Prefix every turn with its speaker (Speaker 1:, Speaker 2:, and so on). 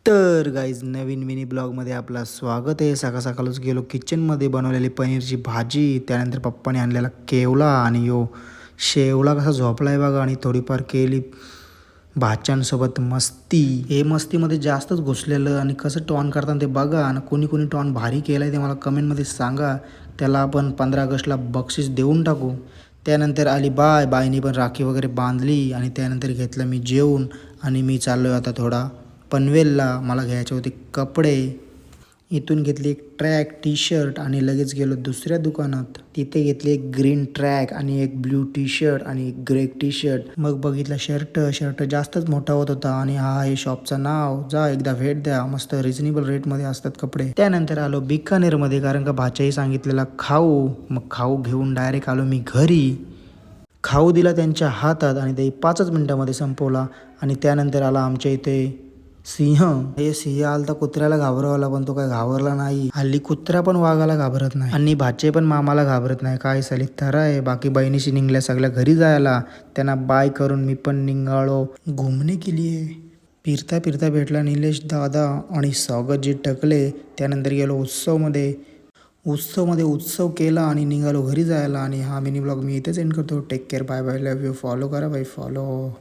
Speaker 1: तर गाईज नवीन मिनी ब्लॉगमध्ये आपलं स्वागत आहे. सकाळ सकाळच गेलो किचनमध्ये बनवलेली पनीरची भाजी, त्यानंतर पप्पाने आणलेला केवला आणि शेवला कसा झोपला आहे बघा. आणि थोडीफार केली भाच्यांसोबत मस्ती. हे मस्तीमध्ये जास्तच घुसलेलं आणि कसं टॉन करताना ते बघा. आणि कोणी टॉन भारी केलं आहे ते मला कमेंटमध्ये सांगा. त्याला आपण 15 ऑगस्टला बक्षीस देऊन टाकू. त्यानंतर आली बायने पण राखी वगैरे बांधली आणि त्यानंतर घेतलं मी जेवून. आणि मी चाललो आहे आता थोडा पनवेलला. मला घ्यायचे होते कपडे. इथून घेतली एक ट्रॅक टी शर्ट आणि लगेच गेलो दुसऱ्या दुकानात. तिथे घेतली एक ग्रीन ट्रॅक आणि एक ब्ल्यू टी शर्ट आणि एक ग्रे टी शर्ट. मग बघितला शर्ट जास्तच मोठा होत होता. आणि हा आहे शॉपचं नाव, जा एकदा भेट द्या, मस्त रिजनेबल रेटमध्ये असतात कपडे. त्यानंतर आलो बिकानेरमध्ये, कारण का भाच्याही सांगितलेला खाऊ. मग खाऊ घेऊन डायरेक्ट आलो मी घरी. खाऊ दिला त्यांच्या हातात आणि ते 5च मिनिटामध्ये संपवला. आणि त्यानंतर आला आमच्या इथे सिंह. हे सिंह आलता कुत्र्याला घाबरवला, पण तो काय घाबरला नाही. हल्ली कुत्रा पण वाघाला घाबरत नाही आणि भाचे पण मामाला घाबरत नाही. काय साली थरा आहे. बाकी बहिणीशी निघल्या सगळ्या घरी जायला. त्यांना बाय करून मी पण निघालो घुमने के लिए. फिरता भेटला निलेश दादा आणि स्वागतजी टकले. त्यानंतर गेलो उत्सव केला आणि निघालो घरी जायला. आणि हा मिनी ब्लॉग मी इथेच एंड करतो. Take care, bye bye, love you. Follow करा बाई, फॉलो.